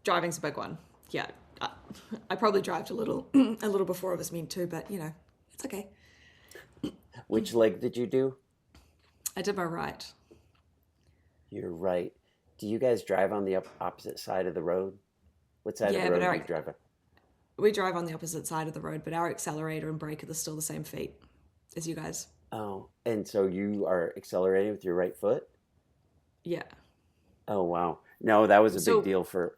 Driving's a big one. Yeah. I probably drove a little before I was meant to, but it's okay. Which leg did you do? I did my right. You're right. Do you guys drive on the opposite side of the road? What side of the road do you drive on? We drive on the opposite side of the road, but our accelerator and brake are still the same feet as you guys. Oh, and so you are accelerating with your right foot? Yeah. Oh, wow. No, that was a big deal for...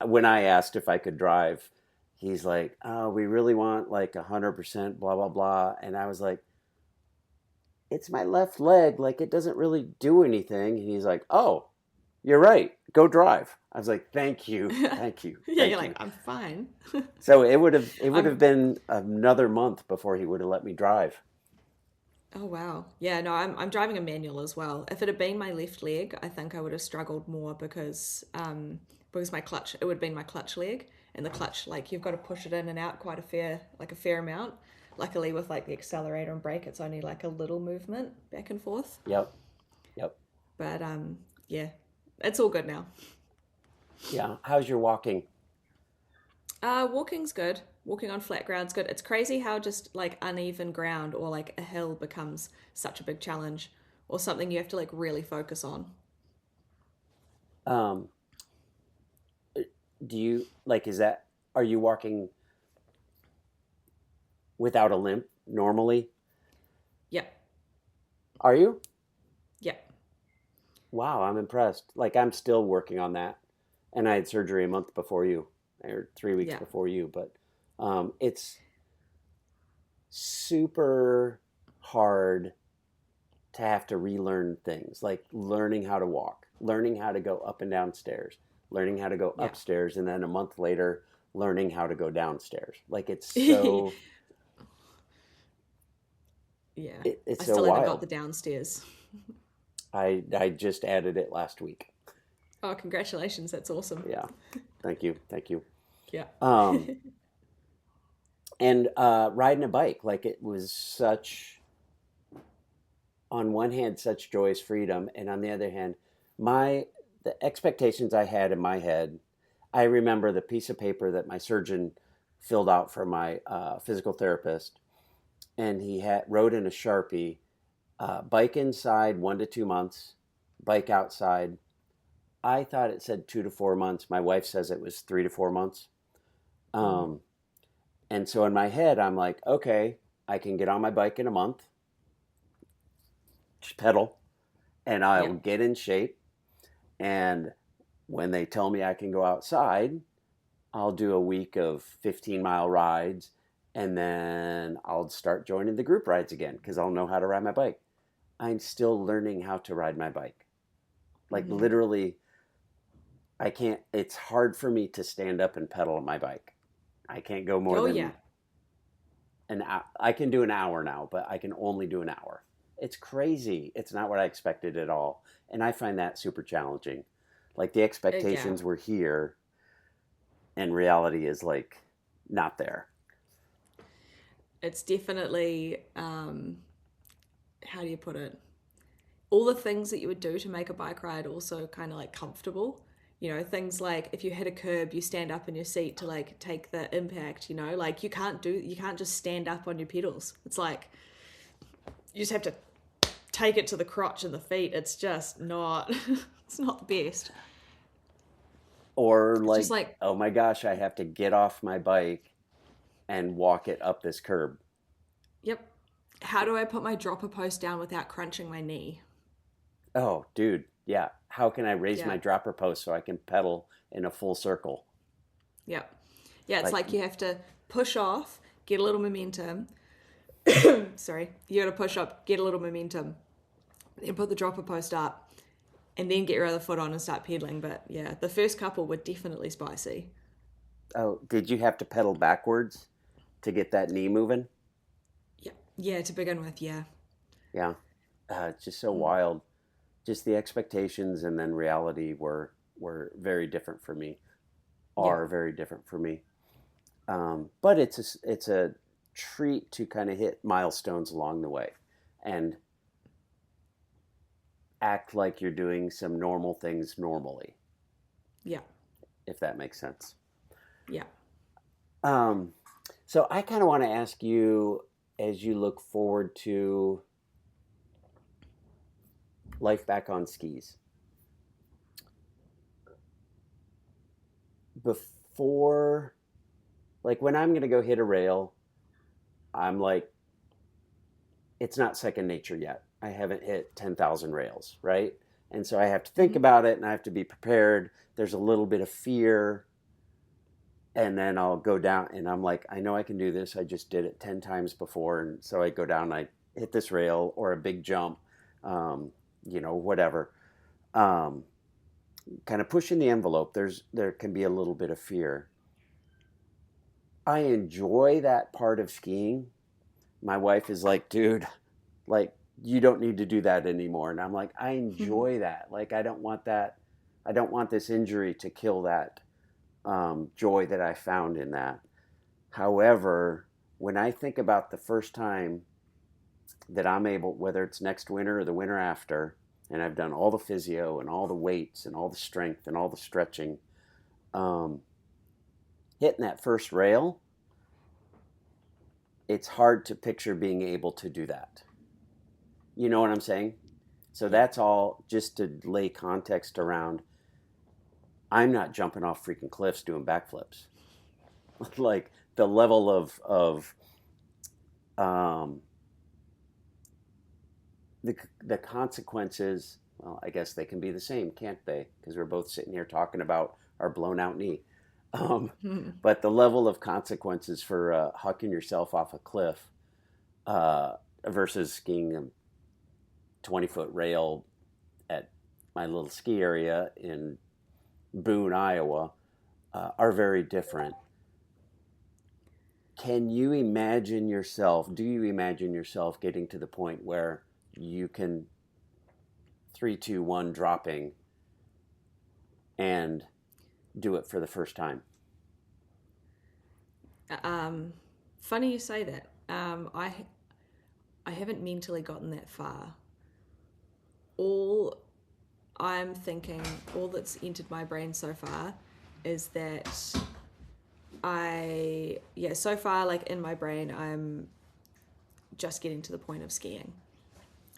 When I asked if I could drive, he's like, oh, we really want like 100%, blah, blah, blah. And I was like, it's my left leg. Like, it doesn't really do anything. And he's like, oh, you're right. Go drive. I was like, thank you. Thank you. Yeah, you're like, I'm fine. So it would have been another month before he would have let me drive. Oh, wow. Yeah, no, I'm driving a manual as well. If it had been my left leg, I think I would have struggled more because my clutch, it would have been my clutch leg, and the clutch, like, you've got to push it in and out quite a fair amount. Luckily with like the accelerator and brake, it's only like a little movement back and forth. Yep. But yeah, it's all good now. Yeah. How's your walking? Walking's good. Walking on flat ground's good. It's crazy how just like uneven ground or like a hill becomes such a big challenge or something you have to like really focus on. Um, do you like, are you walking without a limp normally? Yep. Are you? Yep. Wow, I'm impressed. Like, I'm still working on that. And I had surgery a month before you, or 3 weeks Yeah. before you. But it's super hard to have to relearn things, like learning how to walk, learning how to go up and down stairs, learning how to go Yeah. upstairs, and then a month later, learning how to go downstairs. Like, it's so, Yeah. it's I so still haven't got wild. the downstairs. I just added it last week. Oh, congratulations. That's awesome. Yeah. Thank you. Thank you. Yeah. Um, and riding a bike, like it was such, on one hand, such joyous freedom, and on the other hand, the expectations I had in my head, I remember the piece of paper that my surgeon filled out for my physical therapist, and he wrote in a Sharpie, bike inside 1 to 2 months, bike outside. I thought it said 2 to 4 months. My wife says it was 3 to 4 months. Mm. And so in my head, I'm like, okay, I can get on my bike in a month, just pedal, and I'll Yep. get in shape. And when they tell me I can go outside, I'll do a week of 15-mile rides, and then I'll start joining the group rides again because I'll know how to ride my bike. I'm still learning how to ride my bike. Like Mm-hmm. literally, I can't, it's hard for me to stand up and pedal my bike. I can't go more Oh, than yeah. an hour. I can do an hour now, but I can only do an hour. It's crazy. It's not what I expected at all. And I find that super challenging. Like the Yeah. expectations were here and reality is like not there. It's definitely, how do you put it? All the things that you would do to make a bike ride also kind of like comfortable. You know, things like if you hit a curb, you stand up in your seat to like take the impact, you know, like you can't just stand up on your pedals. It's like you just have to take it to the crotch and the feet. It's just not, it's not the best. Or It's just like, like, oh my gosh, I have to get off my bike and walk it up this curb. yep. How do I put my dropper post down without crunching my knee? Oh, dude, yeah. How can I raise my Yeah. dropper post so I can pedal in a full circle? Yep. Yeah, it's Like, like you have to push off, get a little momentum. Sorry. You got to push up, get a little momentum, then put the dropper post up, and then get your other foot on and start pedaling. But yeah, the first couple were definitely spicy. oh, did you have to pedal backwards to get that knee moving? Yeah. Yeah, to begin with, yeah. Yeah. It's just so Mm. wild. Just the expectations and then reality were very different for me. Yeah. Are very different for me. But it's a treat to kind of hit milestones along the way, and act like you're doing some normal things normally, Yeah. if that makes sense. Yeah. Um, so I kind of want to ask you, as you look forward to life back on skis, before, like when I'm going to go hit a rail, I'm like, it's not second nature yet. I haven't hit 10,000 rails, right? And so I have to think Mm-hmm. about it and I have to be prepared. There's a little bit of fear. And then I'll go down and I'm like, I know I can do this. I just did it 10 times before. And so I go down and I hit this rail or a big jump, whatever. Um, Kind of pushing the envelope. There can be a little bit of fear. I enjoy that part of skiing. My wife is like, dude, like you don't need to do that anymore. And I'm like, I enjoy that. Like I don't want that. I don't want this injury to kill that joy that I found in that. However, when I think about the first time that I'm able, whether it's next winter or the winter after, and I've done all the physio and all the weights and all the strength and all the stretching. Hitting that first rail, it's hard to picture being able to do that. You know what I'm saying? So that's all just to lay context around. I'm not jumping off freaking cliffs doing backflips. Like the level of the consequences, well, I guess they can be the same, can't they? Because we're both sitting here talking about our blown out knee. But the level of consequences for hucking yourself off a cliff versus skiing a 20-foot rail at my little ski area in Boone, Iowa, are very different. Do you imagine yourself getting to the point where you can 3, 2, 1 dropping and do it for the first time? Funny you say that. I haven't mentally gotten that far. All that's entered my brain so far is that so far, like in my brain, I'm just getting to the point of skiing,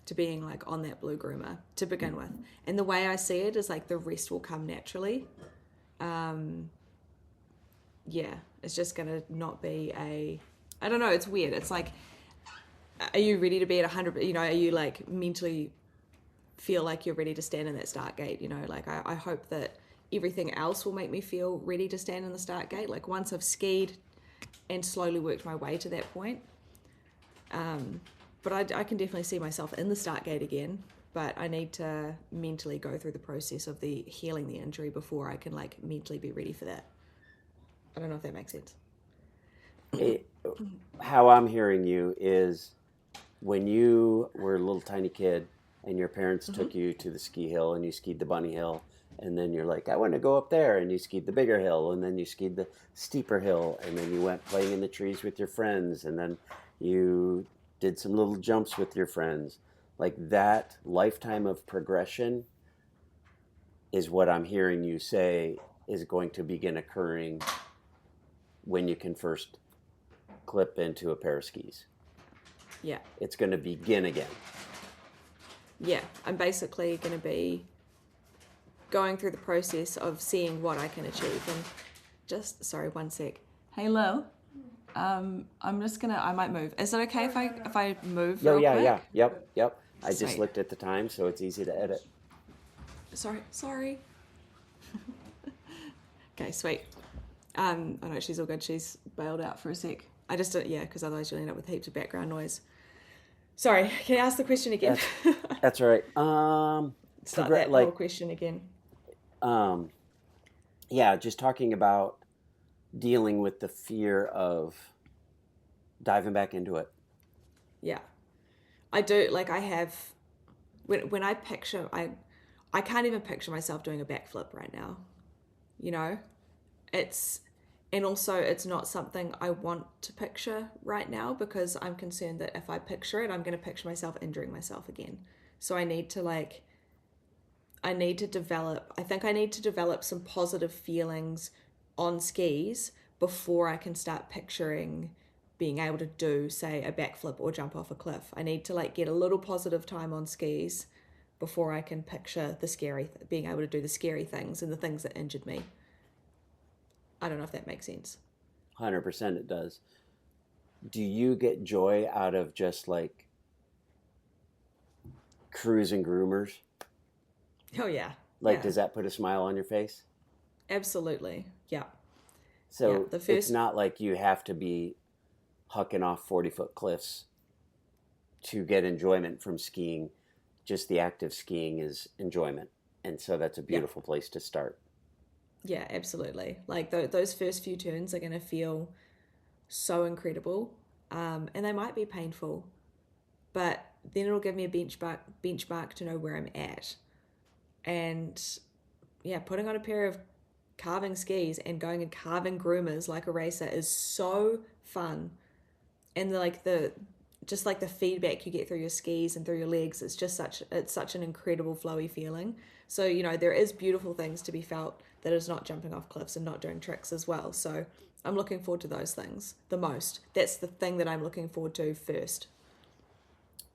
to being like on that blue groomer to begin with. And the way I see it is like the rest will come naturally. It's just gonna not be I don't know, it's weird. It's like, are you ready to be at 100? You know, are you like mentally feel like you're ready to stand in that start gate? You know, like I hope that everything else will make me feel ready to stand in the start gate. Like once I've skied and slowly worked my way to that point. But I can definitely see myself in the start gate again, but I need to mentally go through the process of the healing the injury before I can like mentally be ready for that. I don't know if that makes sense. How I'm hearing you is when you were a little tiny kid and your parents took you to the ski hill and you skied the bunny hill, and then you're like, I want to go up there, and you skied the bigger hill, and then you skied the steeper hill, and then you went playing in the trees with your friends, and then you did some little jumps with your friends. Like that lifetime of progression is what I'm hearing you say is going to begin occurring when you can first clip into a pair of skis. Yeah. It's going to begin again. Yeah, I'm basically going to be going through the process of seeing what I can achieve. And just, sorry, one sec. Hey, Lil. I'm just going to, I might move. Is it okay if I move real quick? Yep. I just Sweet. looked at the time, so it's easy to edit. Sorry. Okay, sweet. I know she's all good. She's bailed out for a sec. I just, because otherwise you'll end up with heaps of background noise. Sorry, can you ask the question again? That's all right. Start that whole question again. Just talking about dealing with the fear of diving back into it. Yeah. I do, like I have, when I picture, I can't even picture myself doing a backflip right now. You know? And also it's not something I want to picture right now because I'm concerned that if I picture it, I'm going to picture myself injuring myself again. So I need to develop some positive feelings on skis before I can start picturing being able to do, say, a backflip or jump off a cliff. I need to get a little positive time on skis before I can picture being able to do the scary things and the things that injured me. I don't know if that makes sense. 100% it does. Do you get joy out of just cruising groomers? Oh, yeah. Does that put a smile on your face? Absolutely. Yeah. So it's not like you have to be hucking off 40-foot cliffs to get enjoyment from skiing. Just the act of skiing is enjoyment. And so that's a beautiful place to start. Yeah, absolutely. Those first few turns are going to feel so incredible. And they might be painful, but then it'll give me a benchmark to know where I'm at. And putting on a pair of carving skis and going and carving groomers like a racer is so fun. And the just like the feedback you get through your skis and through your legs, it's such an incredible flowy feeling. So, you know, there is beautiful things to be felt that is not jumping off cliffs and not doing tricks as well. So I'm looking forward to those things the most. That's the thing that I'm looking forward to first.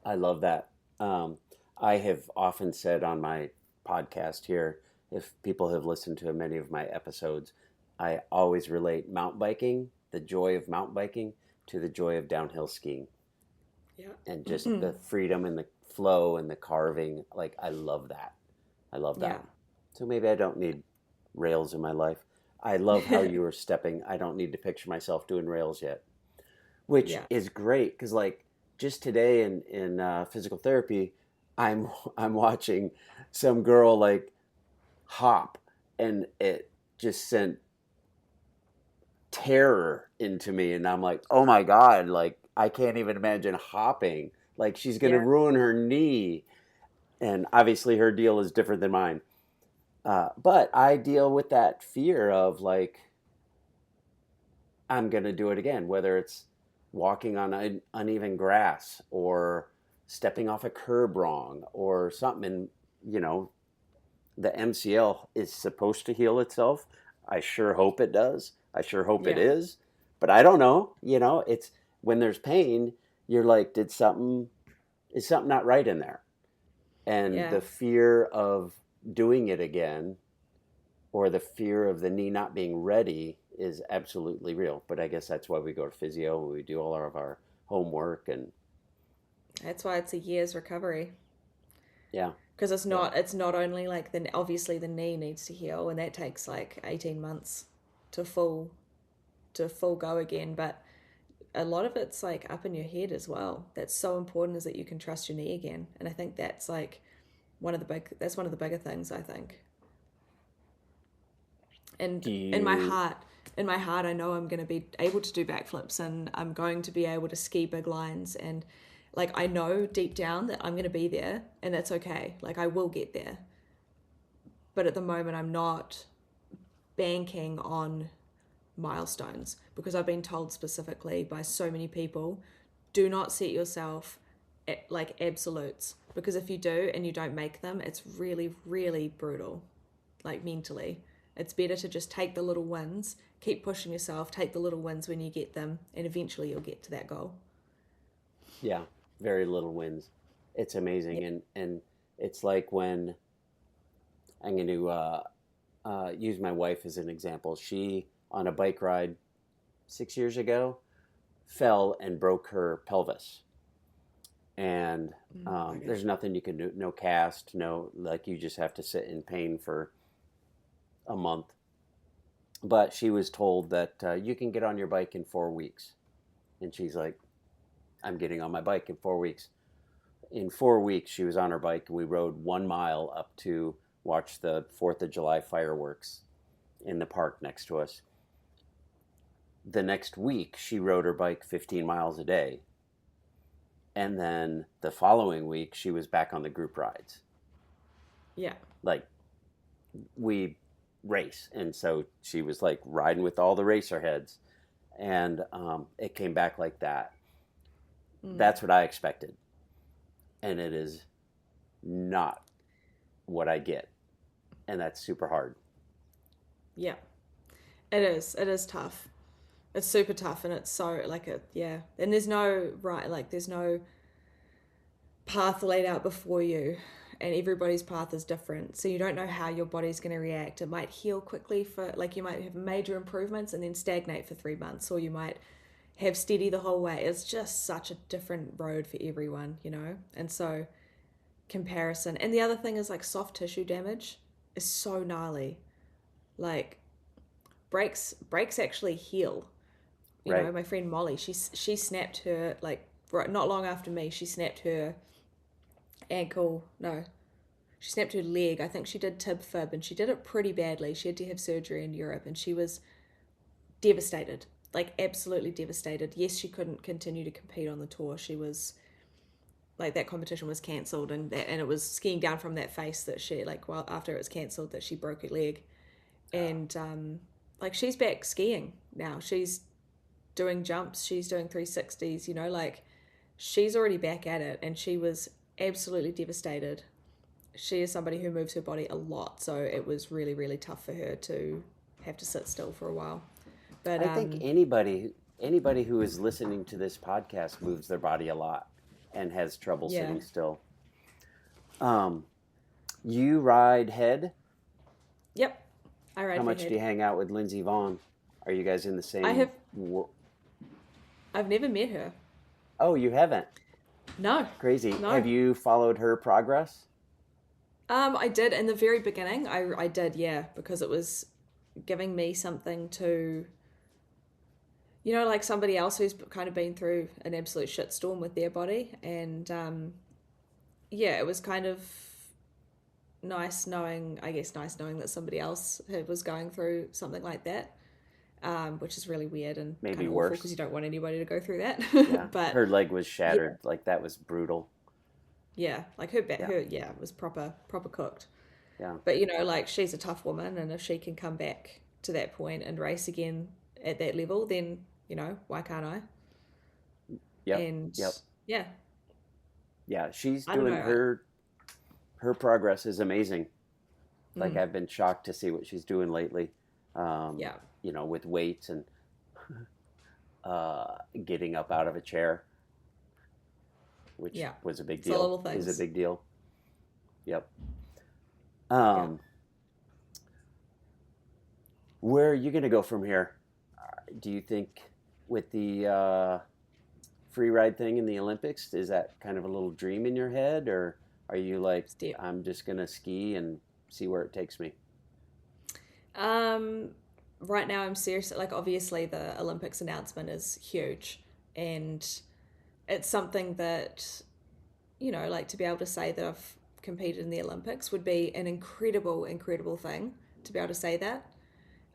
I love that. I have often said on my podcast here, if people have listened to many of my episodes, I always relate mountain biking, the joy of mountain biking, to the joy of downhill skiing. Yeah. And just the freedom and the flow and the carving. Like, I love that. I love that. Yeah. So maybe I don't need rails in my life. I love how you were stepping. I don't need to picture myself doing rails yet, which is great. Cause like just today in physical therapy, I'm watching some girl like hop, and it just sent terror into me. And I'm like, oh my God, like, I can't even imagine hopping. Like, she's going to ruin her knee. And obviously her deal is different than mine. But I deal with that fear of like, I'm going to do it again, whether it's walking on uneven grass or stepping off a curb wrong or something. And, you know, the MCL is supposed to heal itself. I sure hope it does. I sure hope it is. But I don't know. You know, it's when there's pain, you're like, is something not right in there? And the fear of doing it again, or the fear of the knee not being ready, is absolutely real. But I guess that's why we go to physio and we do all of our homework, and that's why it's a year's recovery. Yeah. Because it's not only like obviously the knee needs to heal, and that takes like 18 months to full go again, but a lot of it's like up in your head as well. That's so important, is that you can trust your knee again. And I think that's like one of the bigger things, I think. And in my heart, I know I'm going to be able to do backflips, and I'm going to be able to ski big lines, and like I know deep down that I'm going to be there, and that's okay. Like I will get there. But at the moment I'm not banking on milestones, because I've been told specifically by so many people, do not set yourself at like absolutes, because if you do and you don't make them, it's really, really brutal, like mentally. It's better to just take the little wins, keep pushing yourself, take the little wins when you get them, and eventually you'll get to that goal. Yeah, very little wins. It's amazing. And it's like when I'm going to use my wife as an example. She, on a bike ride 6 years ago, fell and broke her pelvis. And there's nothing you can do. No cast, like you just have to sit in pain for a month. But she was told that you can get on your bike in 4 weeks. And she's like, I'm getting on my bike in 4 weeks. In 4 weeks, she was on her bike, and we rode 1 mile up to watch the 4th of July fireworks in the park next to us. The next week, she rode her bike 15 miles a day. And then the following week, she was back on the group rides. Yeah. Like, we race. And so she was like riding with all the racer heads. And it came back like that. That's what I expected. And it is not what I get. And that's super hard. Yeah. It is. It is tough. It's super tough, and it's so like and there's no there's no path laid out before you, and everybody's path is different, so you don't know how your body's going to react. It might heal quickly for like, you might have major improvements and then stagnate for 3 months, or you might have steady the whole way. It's just such a different road for everyone, and so comparison. And the other thing is like soft tissue damage is so gnarly. Like breaks actually heal. You know, my friend Molly, she snapped her, like, not long after me, she snapped her she snapped her leg. I think she did tib fib, and she did it pretty badly. She had to have surgery in Europe, and she was devastated, like absolutely devastated. Yes, she couldn't continue to compete on the tour. She was, like, that competition was cancelled, and it was skiing down from that face that she, like, well, after it was cancelled, that she broke her leg. And, like, she's back skiing now. She's doing jumps, she's doing 360s, like she's already back at it, and she was absolutely devastated. She is somebody who moves her body a lot, so it was really, really tough for her to have to sit still for a while. But I think anybody who is listening to this podcast moves their body a lot and has trouble sitting still. You ride head? Yep, I ride. How much do you hang out with Lindsey Vaughn? Are you guys in the same? I've never met her. Oh, you haven't? No. Crazy. No. Have you followed her progress? I did in the very beginning. I did, yeah, because it was giving me something to, like somebody else who's kind of been through an absolute shitstorm with their body. And it was kind of nice knowing that somebody else was going through something like that, which is really weird and maybe kind of worse because you don't want anybody to go through that. Yeah. But her leg was shattered. Yeah. Like that was brutal. Yeah, like her was proper cooked. Yeah. But like she's a tough woman, and if she can come back to that point and race again at that level, then why can't I? Yep. And yeah, she's doing her progress is amazing. Like I've been shocked to see what she's doing lately. With weights and getting up out of a chair. Which was a big deal. Is a big deal. Yep. Where are you going to go from here? Do you think with the free ride thing in the Olympics, is that kind of a little dream in your head, or are you like, I'm just going to ski and see where it takes me? Right now I'm serious. Like obviously the Olympics announcement is huge, and it's something that, like to be able to say that I've competed in the Olympics would be an incredible, incredible thing to be able to say that.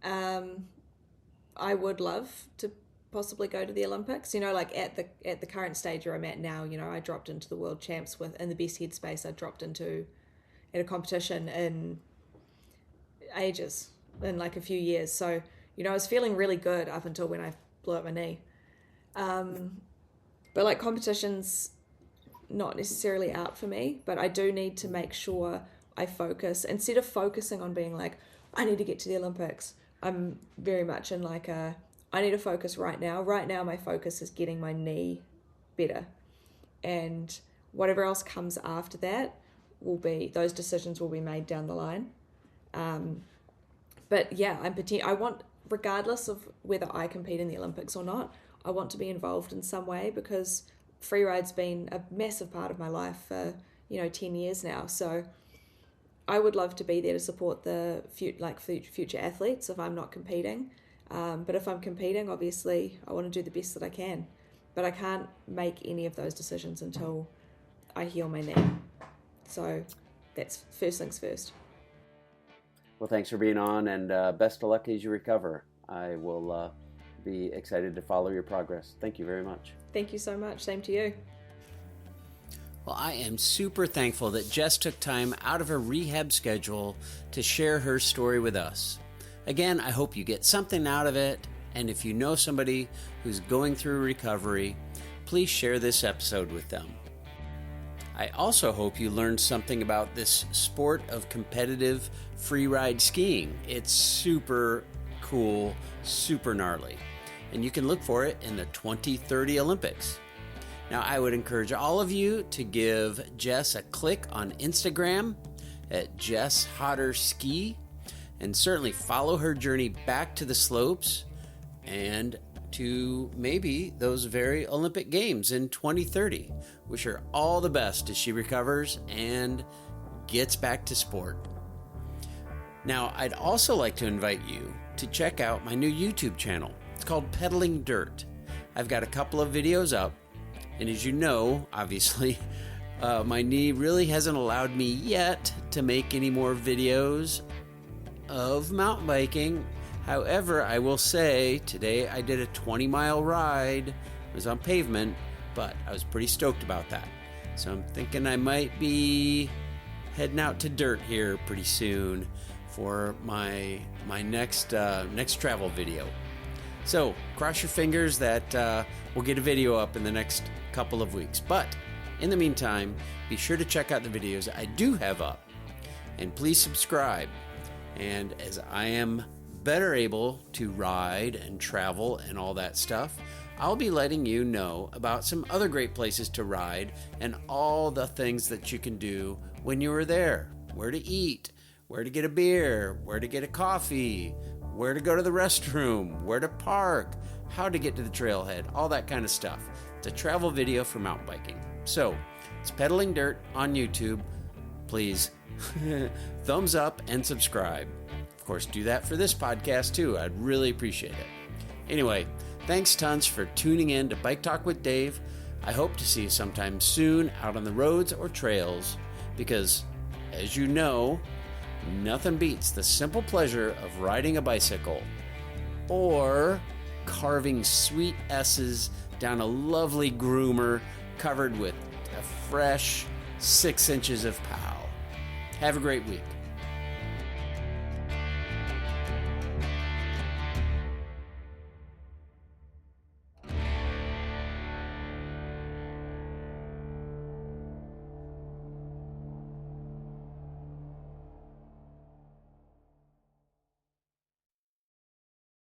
I would love to possibly go to the Olympics, like at the current stage where I'm at now, I dropped into the World Champs in the best headspace I dropped into at a competition in ages, in like a few years. So, I was feeling really good up until when I blew up my knee. But like competitions, not necessarily out for me, but I do need to make sure I focus. Instead of focusing on being like, I need to get to the Olympics, I'm very much in like I need to focus right now. Right now my focus is getting my knee better. And whatever else comes after that those decisions will be made down the line. But yeah, I want, regardless of whether I compete in the Olympics or not, I want to be involved in some way, because freeride's been a massive part of my life for 10 years now. So I would love to be there to support the future athletes if I'm not competing. But if I'm competing, obviously I want to do the best that I can. But I can't make any of those decisions until I heal my knee. So that's first things first. Well, thanks for being on, and best of luck as you recover. I will be excited to follow your progress. Thank you very much. Thank you so much. Same to you. Well, I am super thankful that Jess took time out of her rehab schedule to share her story with us. Again, I hope you get something out of it, and if you know somebody who's going through recovery, please share this episode with them. I also hope you learned something about this sport of competitive freeride skiing. It's super cool, super gnarly, and you can look for it in the 2030 Olympics. Now, I would encourage all of you to give Jess a click on Instagram at Jess Hotter Ski, and certainly follow her journey back to the slopes and to maybe those very Olympic Games in 2030. Wish her all the best as she recovers and gets back to sport. Now, I'd also like to invite you to check out my new YouTube channel. It's called Pedaling Dirt. I've got a couple of videos up, and as you know, obviously, my knee really hasn't allowed me yet to make any more videos of mountain biking. However, I will say today I did a 20-mile ride. It was on pavement, but I was pretty stoked about that. So I'm thinking I might be heading out to dirt here pretty soon for my next travel video. So cross your fingers that we'll get a video up in the next couple of weeks. But in the meantime, be sure to check out the videos I do have up. And please subscribe. And as I am better able to ride and travel and all that stuff, I'll be letting you know about some other great places to ride and all the things that you can do when you are there. Where to eat, where to get a beer, where to get a coffee, where to go to the restroom, where to park, how to get to the trailhead, all that kind of stuff. It's a travel video for mountain biking. So, it's Pedaling Dirt on YouTube. Please thumbs up and subscribe. Of course, do that for this podcast too. I'd really appreciate it. Anyway, thanks tons for tuning in to Bike Talk with Dave. I hope to see you sometime soon out on the roads or trails because, as you know, nothing beats the simple pleasure of riding a bicycle or carving sweet S's down a lovely groomer covered with a fresh 6 inches of pow. Have a great week.